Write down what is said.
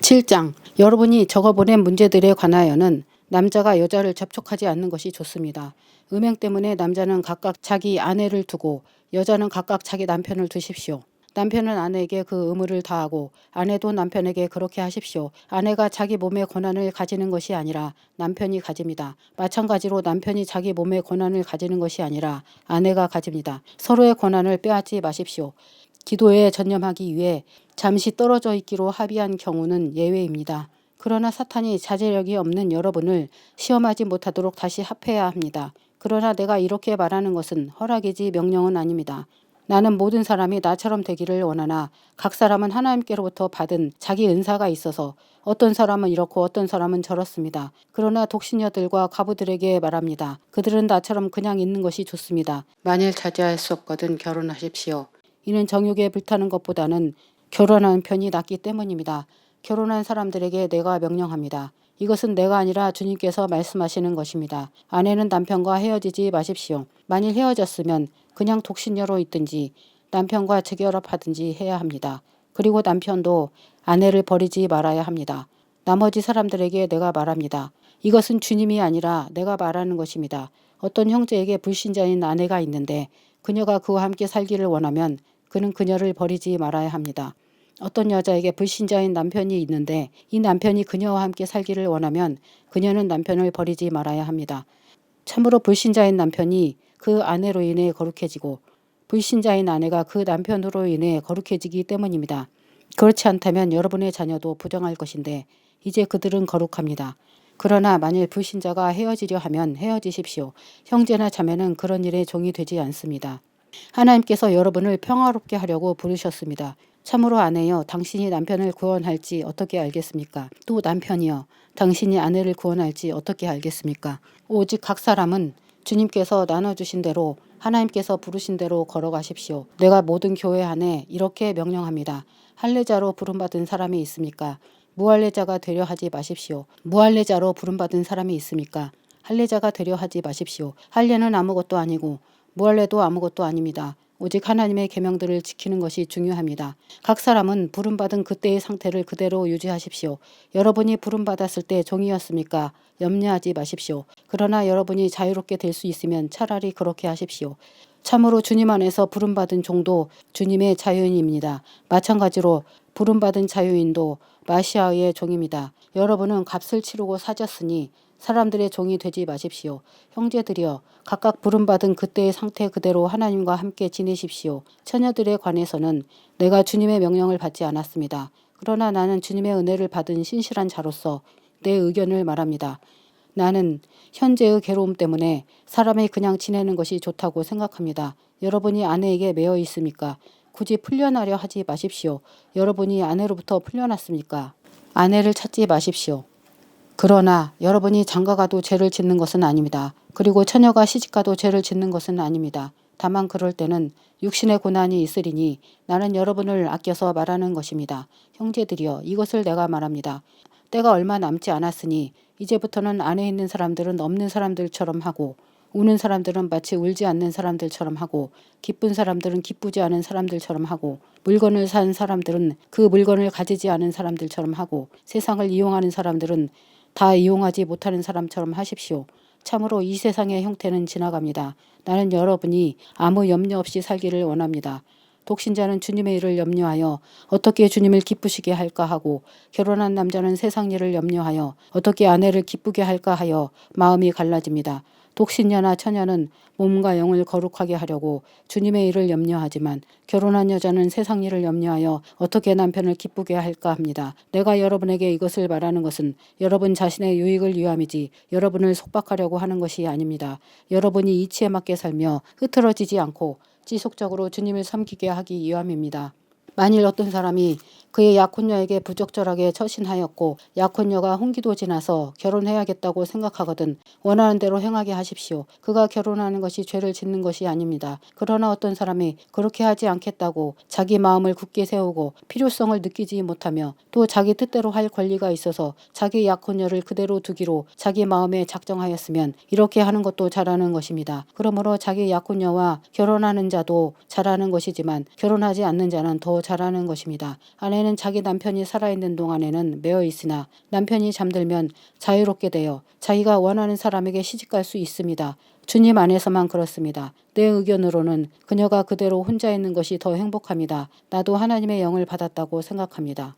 7장. 여러분이 적어보낸 문제들에 관하여는 남자가 여자를 접촉하지 않는 것이 좋습니다. 음행 때문에 남자는 각각 자기 아내를 두고 여자는 각각 자기 남편을 두십시오. 남편은 아내에게 그 의무를 다하고 아내도 남편에게 그렇게 하십시오. 아내가 자기 몸의 권한을 가지는 것이 아니라 남편이 가집니다. 마찬가지로 남편이 자기 몸의 권한을 가지는 것이 아니라 아내가 가집니다. 서로의 권한을 빼앗지 마십시오. 기도에 전념하기 위해 잠시 떨어져 있기로 합의한 경우는 예외입니다. 그러나 사탄이 자제력이 없는 여러분을 시험하지 못하도록 다시 합해야 합니다. 그러나 내가 이렇게 말하는 것은 허락이지 명령은 아닙니다. 나는 모든 사람이 나처럼 되기를 원하나 각 사람은 하나님께로부터 받은 자기 은사가 있어서 어떤 사람은 이렇고 어떤 사람은 저렇습니다. 그러나 독신녀들과 과부들에게 말합니다. 그들은 나처럼 그냥 있는 것이 좋습니다. 만일 자제할 수 없거든 결혼하십시오. 이는 정욕에 불타는 것보다는 결혼하는 편이 낫기 때문입니다. 결혼한 사람들에게 내가 명령합니다. 이것은 내가 아니라 주님께서 말씀하시는 것입니다. 아내는 남편과 헤어지지 마십시오. 만일 헤어졌으면 그냥 독신녀로 있든지 남편과 재결합하든지 해야 합니다. 그리고 남편도 아내를 버리지 말아야 합니다. 나머지 사람들에게 내가 말합니다. 이것은 주님이 아니라 내가 말하는 것입니다. 어떤 형제에게 불신자인 아내가 있는데 그녀가 그와 함께 살기를 원하면 그는 그녀를 버리지 말아야 합니다. 어떤 여자에게 불신자인 남편이 있는데 이 남편이 그녀와 함께 살기를 원하면 그녀는 남편을 버리지 말아야 합니다. 참으로 불신자인 남편이 그 아내로 인해 거룩해지고 불신자인 아내가 그 남편으로 인해 거룩해지기 때문입니다. 그렇지 않다면 여러분의 자녀도 부정할 것인데 이제 그들은 거룩합니다. 그러나 만일 불신자가 헤어지려 하면 헤어지십시오. 형제나 자매는 그런 일에 종이 되지 않습니다. 하나님께서 여러분을 평화롭게 하려고 부르셨습니다. 참으로 아내여, 당신이 남편을 구원할지 어떻게 알겠습니까? 또 남편이여, 당신이 아내를 구원할지 어떻게 알겠습니까? 오직 각 사람은 주님께서 나눠주신 대로 하나님께서 부르신 대로 걸어가십시오. 내가 모든 교회 안에 이렇게 명령합니다. 할례자로 부름받은 사람이 있습니까? 무할례자가 되려 하지 마십시오. 무할례자로 부름받은 사람이 있습니까? 할례자가 되려 하지 마십시오. 할례는 아무것도 아니고 무할례도 아무것도 아닙니다. 오직 하나님의 계명들을 지키는 것이 중요합니다. 각 사람은 부름받은 그때의 상태를 그대로 유지하십시오. 여러분이 부름받았을 때 종이었습니까? 염려하지 마십시오. 그러나 여러분이 자유롭게 될 수 있으면 차라리 그렇게 하십시오. 참으로 주님 안에서 부름받은 종도 주님의 자유인입니다. 마찬가지로 부름받은 자유인도 마시아의 종입니다. 여러분은 값을 치르고 사졌으니 사람들의 종이 되지 마십시오. 형제들이여, 각각 부름받은 그때의 상태 그대로 하나님과 함께 지내십시오. 처녀들에 관해서는 내가 주님의 명령을 받지 않았습니다. 그러나 나는 주님의 은혜를 받은 신실한 자로서 내 의견을 말합니다. 나는 현재의 괴로움 때문에 사람이 그냥 지내는 것이 좋다고 생각합니다. 여러분이 아내에게 매여 있습니까? 굳이 풀려나려 하지 마십시오. 여러분이 아내로부터 풀려났습니까? 아내를 찾지 마십시오. 그러나 여러분이 장가가도 죄를 짓는 것은 아닙니다. 그리고 처녀가 시집가도 죄를 짓는 것은 아닙니다. 다만 그럴 때는 육신의 고난이 있으리니 나는 여러분을 아껴서 말하는 것입니다. 형제들이여, 이것을 내가 말합니다. 때가 얼마 남지 않았으니 이제부터는 안에 있는 사람들은 없는 사람들처럼 하고 우는 사람들은 마치 울지 않는 사람들처럼 하고 기쁜 사람들은 기쁘지 않은 사람들처럼 하고 물건을 산 사람들은 그 물건을 가지지 않은 사람들처럼 하고 세상을 이용하는 사람들은 다 이용하지 못하는 사람처럼 하십시오. 참으로 이 세상의 형태는 지나갑니다. 나는 여러분이 아무 염려 없이 살기를 원합니다. 독신자는 주님의 일을 염려하여 어떻게 주님을 기쁘시게 할까 하고 결혼한 남자는 세상 일을 염려하여 어떻게 아내를 기쁘게 할까 하여 마음이 갈라집니다. 독신녀나 처녀는 몸과 영을 거룩하게 하려고 주님의 일을 염려하지만 결혼한 여자는 세상 일을 염려하여 어떻게 남편을 기쁘게 할까 합니다. 내가 여러분에게 이것을 말하는 것은 여러분 자신의 유익을 위함이지 여러분을 속박하려고 하는 것이 아닙니다. 여러분이 이치에 맞게 살며 흐트러지지 않고 지속적으로 주님을 섬기게 하기 위함입니다. 만일 어떤 사람이 그의 약혼녀에게 부적절하게 처신하였고 약혼녀가 홍기도 지나서 결혼해야겠다고 생각하거든 원하는 대로 행하게 하십시오. 그가 결혼하는 것이 죄를 짓는 것이 아닙니다. 그러나 어떤 사람이 그렇게 하지 않겠다고 자기 마음을 굳게 세우고 필요성을 느끼지 못하며 또 자기 뜻대로 할 권리가 있어서 자기 약혼녀를 그대로 두기로 자기 마음에 작정하였으면 이렇게 하는 것도 잘하는 것입니다. 그러므로 자기 약혼녀와 결혼하는 자도 잘하는 것이지만 결혼하지 않는 자는 더 잘하는 것입니다. 아내는 자기 남편이 살아있는 동안에는 매어 있으나 남편이 잠들면 자유롭게 되어 자기가 원하는 사람에게 시집갈 수 있습니다. 주님 안에서만 그렇습니다. 내 의견으로는 그녀가 그대로 혼자 있는 것이 더 행복합니다. 나도 하나님의 영을 받았다고 생각합니다.